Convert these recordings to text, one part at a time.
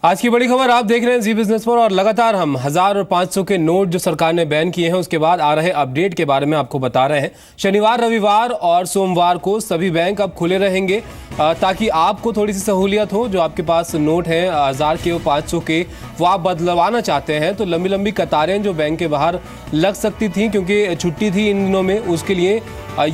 आज की बड़ी खबर आप देख रहे हैं जी बिजनेस पर और लगातार हम 1000 और 500 के नोट जो सरकार ने बैन किए हैं उसके बाद आ रहे अपडेट के बारे में आपको बता रहे हैं। शनिवार, रविवार और सोमवार को सभी बैंक अब खुले रहेंगे ताकि आपको थोड़ी सी सहूलियत हो। जो आपके पास नोट हैं 1000 के और 500 के, वो आप बदलवाना चाहते हैं तो लंबी लंबी कतारें जो बैंक के बाहर लग सकती थी क्योंकि छुट्टी थी इन दिनों में, उसके लिए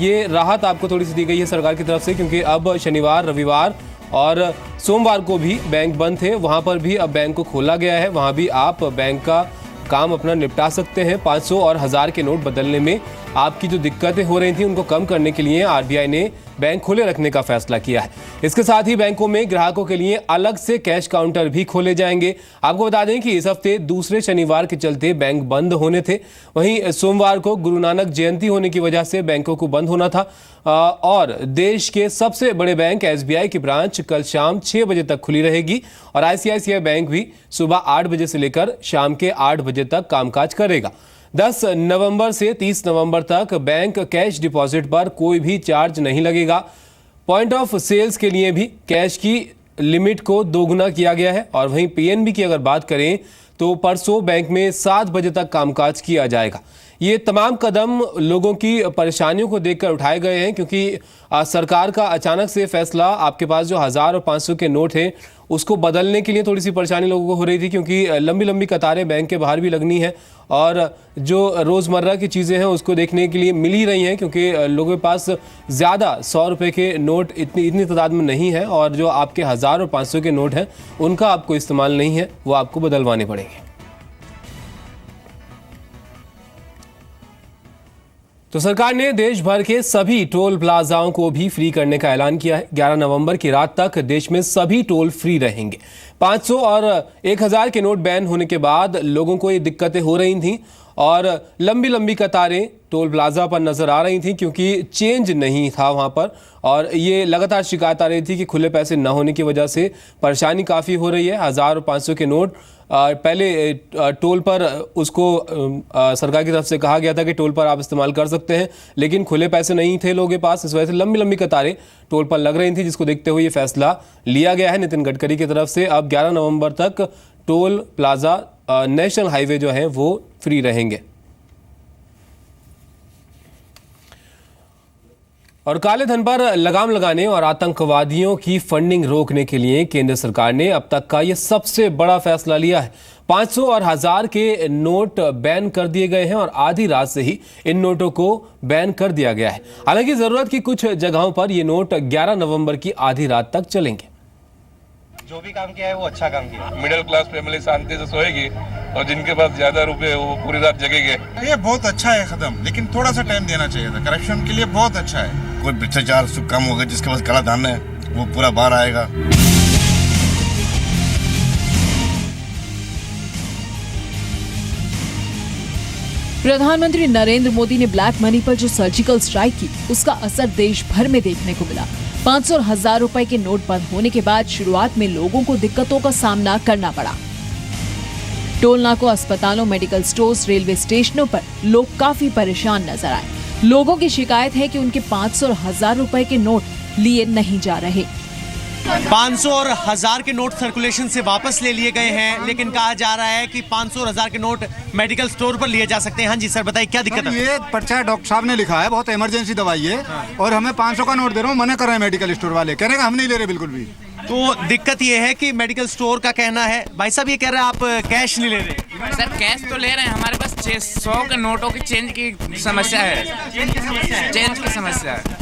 ये राहत आपको थोड़ी सी दी गई है सरकार की तरफ से। क्योंकि अब शनिवार, रविवार और सोमवार को भी बैंक बंद थे, वहां पर भी अब बैंक को खोला गया है। वहां भी आप बैंक का काम अपना निपटा सकते हैं। 500 और 1000 के नोट बदलने में आपकी जो दिक्कतें हो रही थी उनको कम करने के लिए आरबीआई ने बैंक खुले रखने का फैसला किया है। इसके साथ ही बैंकों में ग्राहकों के लिए अलग से कैश काउंटर भी खोले जाएंगे। आपको बता दें कि इस हफ्ते दूसरे शनिवार के चलते बैंक बंद होने थे। वहीं सोमवार को गुरु नानक जयंती होने की वजह से बैंकों को बंद होना था और देश के सबसे बड़े बैंक एसबीआई की ब्रांच कल शाम 6 बजे तक खुली रहेगी और आईसीआईसीआई बैंक भी सुबह 8 बजे से लेकर शाम के 8 बजे तक कामकाज करेगा। 10 नवंबर से 30 नवंबर तक बैंक कैश डिपॉजिट पर कोई भी चार्ज नहीं लगेगा। पॉइंट ऑफ सेल्स के लिए भी कैश की लिमिट को दोगुना किया गया है। और वहीं पीएनबी की अगर बात करें तो परसों बैंक में 7 बजे तक कामकाज किया जाएगा। ये तमाम कदम लोगों की परेशानियों को देखकर उठाए गए हैं क्योंकि सरकार का अचानक से फैसला, आपके पास जो 1000 और 500 के नोट हैं उसको बदलने के लिए थोड़ी सी परेशानी लोगों को हो रही थी क्योंकि लंबी लंबी कतारें बैंक के बाहर भी लगनी है और जो रोज़मर्रा की चीज़ें हैं उसको देखने के लिए मिल ही रही हैं क्योंकि लोगों के पास ज़्यादा 100 रुपये के नोट इतनी तादाद में नहीं है और जो आपके 1000 और 500 के नोट हैं उनका आपको इस्तेमाल नहीं है, वो आपको बदलवाने पड़ेंगे। तो सरकार ने देश भर के सभी टोल प्लाजाओं को भी फ्री करने का ऐलान किया है। 11 नवंबर की रात तक देश में सभी टोल फ्री रहेंगे। 500 और 1000 के नोट बैन होने के बाद लोगों को ये दिक्कतें हो रही थीं और लंबी लंबी कतारें टोल प्लाजा पर नजर आ रही थी क्योंकि चेंज नहीं था वहां पर और ये लगातार शिकायत आ रही थी कि खुले पैसे न होने की वजह से परेशानी काफ़ी हो रही है। 1000 और 500 के नोट पहले टोल पर उसको सरकार की तरफ से कहा गया था कि टोल पर आप इस्तेमाल कर सकते हैं, लेकिन खुले पैसे नहीं थे लोगों के पास, इस वजह से लंबी लंबी कतारें टोल पर लग रही थी, जिसको देखते हुए ये फैसला लिया गया है नितिन गडकरी की तरफ से। अब 11 नवंबर तक टोल प्लाजा नेशनल हाईवे जो है वो फ्री रहेंगे। और काले धन पर लगाम लगाने और आतंकवादियों की फंडिंग रोकने के लिए केंद्र सरकार ने अब तक का यह सबसे बड़ा फैसला लिया है। 500 और 1000 के नोट बैन कर दिए गए हैं और आधी रात से ही इन नोटों को बैन कर दिया गया है। हालांकि जरूरत की कुछ जगहों पर ये नोट 11 नवंबर की आधी रात तक चलेंगे। जो भी काम किया है वो अच्छा काम किया। मिडिल क्लास फैमिली शांति से सोएगी और जिनके पास ज्यादा रुपए वो पूरी रात जगेंगे। ये बहुत अच्छा है कदम, लेकिन थोड़ा सा टाइम देना चाहिए था। करप्शन के लिए बहुत अच्छा है। कोई भ्रष्टाचार कम होगा, जिसके पास काला धन है वो पूरा बाहर आएगा। प्रधानमंत्री नरेंद्र मोदी ने ब्लैक मनी पर जो सर्जिकल स्ट्राइक की, उसका असर देश भर में देखने को मिला। 500 और 1000 रुपए के नोट बंद होने के बाद शुरुआत में लोगों को दिक्कतों का सामना करना पड़ा। टोल नाकों, अस्पतालों, मेडिकल स्टोर्स, रेलवे स्टेशनों पर लोग काफी परेशान नजर आए। लोगों की शिकायत है कि उनके 500 और 1000 रुपए के नोट लिए नहीं जा रहे। 500 और 1000 के नोट सर्कुलेशन से वापस ले लिए गए हैं, लेकिन कहा जा रहा है कि 500 और 1000 के नोट मेडिकल स्टोर पर लिए जा सकते हैं। हाँ जी सर, बताइए क्या दिक्कत है? ये पर्चा डॉक्टर साहब ने लिखा है, बहुत इमरजेंसी दवाई है और हमें 500 का नोट दे रहा हूँ, मना कर रहे हैं मेडिकल स्टोर वाले, कह रहे हैं हम नहीं ले रहे बिल्कुल भी। तो दिक्कत ये है कि मेडिकल स्टोर का कहना है, भाई साहब ये कह रहे हैं आप कैश नहीं ले रहे। सर कैश तो ले रहे हैं, हमारे पास 600 के नोटों की चेंज की समस्या है। चेंज की समस्या है।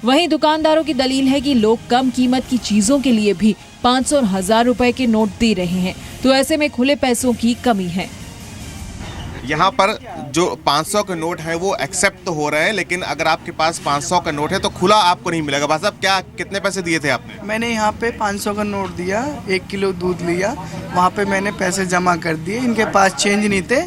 वहीं दुकानदारों की दलील है कि लोग कम कीमत की चीजों के लिए भी 500 और 1000 रुपए के नोट दे रहे हैं, तो ऐसे में खुले पैसों की कमी है। यहाँ पर जो 500 के नोट हैं वो एक्सेप्ट तो हो रहे हैं, लेकिन अगर आपके पास 500 का नोट है तो खुला आपको नहीं मिलेगा। भाई साहब क्या कितने पैसे दिए थे आपने? मैंने यहाँ पे 500 का नोट दिया, 1 किलो दूध लिया, वहाँ पे मैंने पैसे जमा कर दिए। इनके पास चेंज नहीं थे।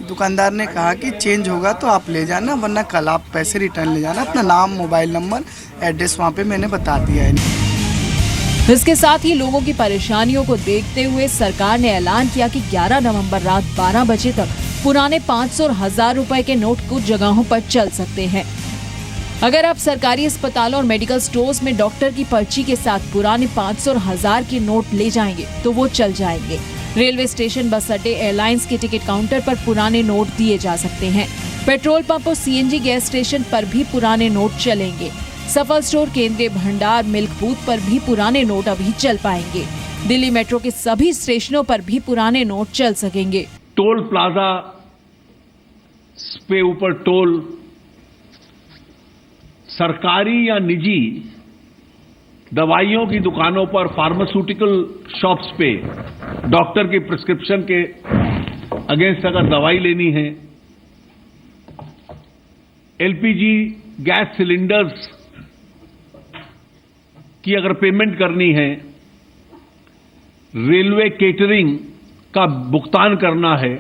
दुकानदार ने कहा कि चेंज होगा तो आप ले जाना, वरना कल आप पैसे रिटर्न ले जाना। अपना नाम, मोबाइल नंबर, एड्रेस वहाँ पे मैंने बता दिया है। इसके साथ ही लोगों की परेशानियों को देखते हुए सरकार ने ऐलान किया कि 11 नवंबर रात 12 बजे तक पुराने 500 और 1000 रुपए के नोट कुछ जगहों पर चल सकते हैं। अगर आप सरकारी अस्पतालों और मेडिकल स्टोर्स में डॉक्टर की पर्ची के साथ पुराने 500 और 1000 के नोट ले जाएंगे तो वो चल जाएंगे। रेलवे स्टेशन, बस अड्डे, एयरलाइंस के टिकट काउंटर पर पुराने नोट दिए जा सकते हैं। पेट्रोल पंप और सीएनजी गैस स्टेशन पर भी पुराने नोट चलेंगे। सफल स्टोर, केंद्रीय भंडार, मिल्क बूथ पर भी पुराने नोट अभी चल पाएंगे। दिल्ली मेट्रो के सभी स्टेशनों पर भी पुराने नोट चल सकेंगे। टोल प्लाजा पे ऊपर टोल, सरकारी या निजी दवाइयों की दुकानों पर, फार्मास्यूटिकल शॉप्स पे डॉक्टर की प्रिस्क्रिप्शन के अगेंस्ट अगर दवाई लेनी है, एलपीजी गैस सिलेंडर्स की अगर पेमेंट करनी है, रेलवे केटरिंग का भुगतान करना है,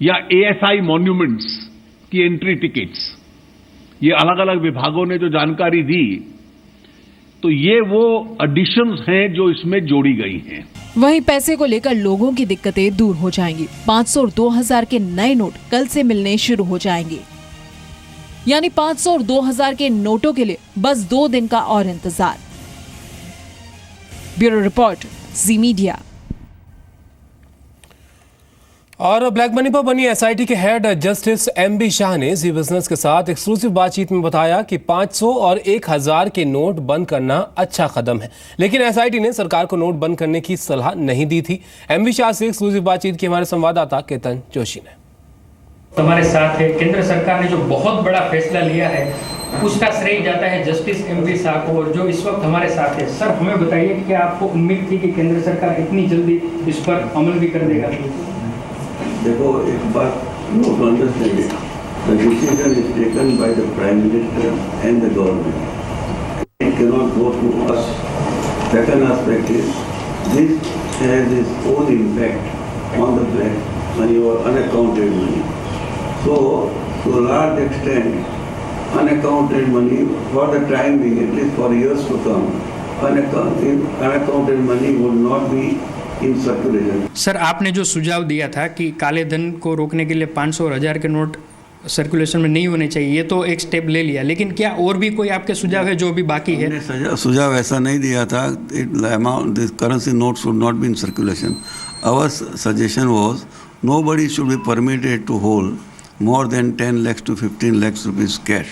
या एएसआई मॉन्यूमेंट्स की एंट्री टिकट्स, ये अलग अलग विभागों ने जो जानकारी दी, तो ये वो एडिशंस हैं जो इसमें जोड़ी गई हैं। वहीं पैसे को लेकर लोगों की दिक्कतें दूर हो जाएंगी। 500 और 2000 के नए नोट कल से मिलने शुरू हो जाएंगे। यानी 500 और 2000 के नोटों के लिए बस 2 दिन का और इंतजार। ब्यूरो रिपोर्ट, जी मीडिया। और ब्लैक मनी पर बनी एसआईटी के हेड जस्टिस एमबी शाह ने जी बिजनेस के साथ एक्सक्लूसिव बातचीत में बताया कि 500 और 1000 के नोट बंद करना अच्छा कदम है, लेकिन एसआईटी ने सरकार को नोट बंद करने की सलाह नहीं दी थी। एमबी शाह से एक्सक्लूसिव बातचीत की हमारे संवाददाता केतन जोशी ने। हमारे साथ है, केंद्र सरकार ने जो बहुत बड़ा फैसला लिया है उसका श्रेय जाता है जस्टिस एमबी शाह को, और जो इस वक्त हमारे साथ है। सर, हमें बताइए कि क्या आपको उम्मीद थी कि केंद्र सरकार इतनी जल्दी इस पर अमल भी कर देगा? देखो, एक बात note understanding, the decision is taken by the prime minister and the government, it can not go to us. Second aspect is this has its own impact on the black money और unaccounted money. So to a large extent unaccounted money for the time being, at least for years to come, unaccounted money would not be in circulation. Sir, आपने जो सुझाव दिया था कि काले धन को रोकने के लिए 500 और 1000 के नोट सर्कुलेशन में नहीं होने चाहिए, ये तो एक स्टेप ले लिया, लेकिन क्या और भी कोई आपके सुझाव है जो अभी बाकी है? सुझाव ऐसा नहीं दिया था, this currency notes should not be in circulation. Our suggestion was nobody should be permitted to hold more than 10 lakhs to 15 lakhs rupees cash.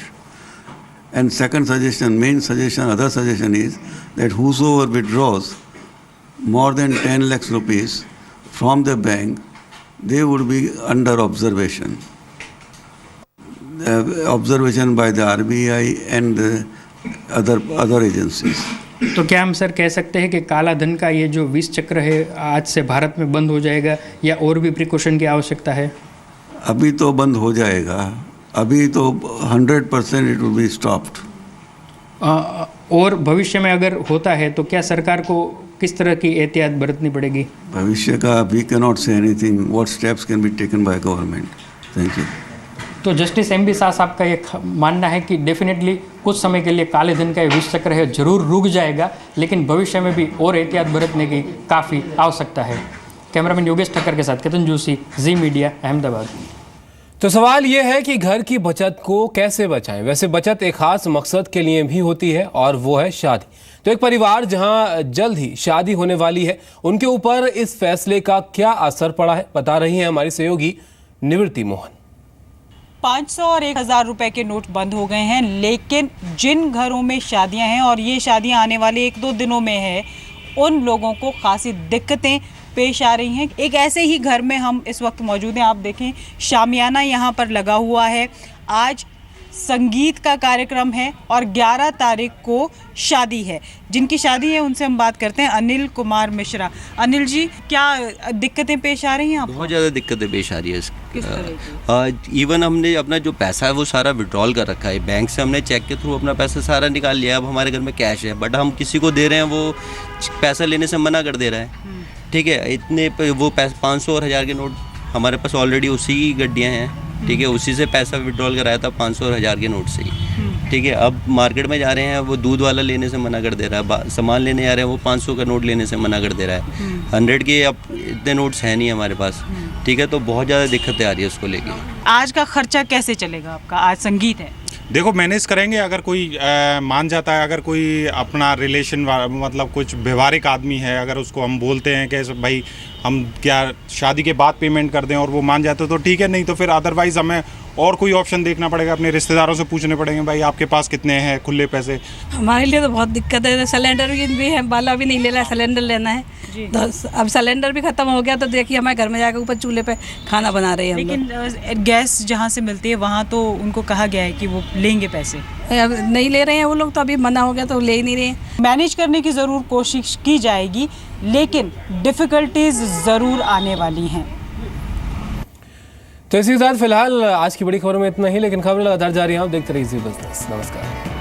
And second suggestion, main suggestion, other suggestion is that whosoever withdraws more than 10 lakhs rupees from the bank, they would be under observation. Observation by the RBI and other agencies. तो क्या हम sir कह सकते हैं कि काला धन का ये जो विष चक्र है आज से भारत में बंद हो जाएगा, या और भी प्रिकॉशन की आवश्यकता है? अभी तो बंद हो जाएगा, अभी तो 100% इट विल बी स्टॉप्ड। और भविष्य में अगर होता है तो क्या सरकार को किस तरह की एहतियात बरतनी पड़ेगी? भविष्य का we can not say anything, what steps can be taken by government. Thank you. तो जस्टिस एमबी शाह साहब का ये मानना है कि डेफिनेटली कुछ समय के लिए काले धन का ये विष चक्र है जरूर रुक जाएगा, लेकिन भविष्य में भी और एहतियात बरतने की काफ़ी आवश्यकता है। कैमरामैन योगेश ठक्कर के साथ केतन जोशी, जी मीडिया, अहमदाबाद। तो सवाल यह है कि घर की बचत को कैसे बचाएं। वैसे बचत एक खास मकसद के लिए भी होती है, और वो है शादी। तो एक परिवार जहां जल्द ही शादी होने वाली है, उनके ऊपर इस फैसले का क्या असर पड़ा है, बता रही हैं हमारी सहयोगी निवृत्ति मोहन। 500 और 1000 रुपए के नोट बंद हो गए हैं, लेकिन जिन घरों में शादियां हैं और ये शादियां आने वाले 1-2 दिनों में है, उन लोगों को खासी दिक्कतें पेश आ रही हैं। एक ऐसे ही घर में हम इस वक्त मौजूद हैं। आप देखें, शामियाना यहाँ पर लगा हुआ है। आज संगीत का कार्यक्रम है और 11 तारीख को शादी है। जिनकी शादी है उनसे हम बात करते हैं। अनिल कुमार मिश्रा। अनिल जी, क्या दिक्कतें पेश आ रही हैं आपको? बहुत ज़्यादा दिक्कतें पेश आ रही है। इवन हमने अपना जो पैसा है वो सारा विड्रॉल कर रखा है बैंक से। हमने चेक के थ्रू अपना पैसा सारा निकाल लिया। अब हमारे घर में कैश है, बट हम किसी को दे रहे हैं, वो पैसा लेने से मना कर दे रहा है। ठीक है, इतने वो 500 और 1000 के नोट हमारे पास ऑलरेडी उसी की गड्डियाँ हैं। ठीक है, उसी से पैसा विड्रॉल कराया था 500 और 1000 के नोट से ही। ठीक है, अब मार्केट में जा रहे हैं, वो दूध वाला लेने से मना कर दे रहा है। सामान लेने जा रहे हैं, वो 500 का नोट लेने से मना कर दे रहा है। 100 के अब इतने नोट्स हैं नहीं हमारे पास। ठीक है, तो बहुत ज़्यादा दिक्कतें आ रही है उसको लेके। आज का खर्चा कैसे चलेगा आपका? आज संगीत है, देखो मैनेज करेंगे, अगर कोई मान जाता है, अगर कोई अपना रिलेशन मतलब कुछ व्यवहारिक आदमी है, अगर उसको हम बोलते हैं कि भाई हम क्या शादी के बाद पेमेंट कर दें और वो मान जाते तो ठीक है, नहीं तो फिर अदरवाइज़ हमें और कोई ऑप्शन देखना पड़ेगा, अपने रिश्तेदारों से पूछने पड़ेंगे भाई आपके पास कितने हैं खुले पैसे। हमारे लिए तो बहुत दिक्कत है, सिलेंडर भी है, बाला भी नहीं ले रहा है, सिलेंडर लेना है तो अब सिलेंडर भी खत्म हो गया तो देखिए हमारे घर में जाकर ऊपर चूल्हे पे खाना बना रहे हैं। लेकिन गैस जहाँ से मिलती है वहाँ तो उनको कहा गया है कि वो लेंगे पैसे, अब नहीं ले रहे हैं वो लोग, तो अभी मना हो गया तो ले ही नहीं रहे हैं। मैनेज करने की ज़रूर कोशिश की जाएगी, लेकिन डिफ़िकल्टीज ज़रूर आने वाली हैं। तो इसी के साथ फिलहाल आज की बड़ी खबर में इतना ही, लेकिन खबर लगातार जारी है, आप देखते रहिए जी बिजनेस। नमस्कार।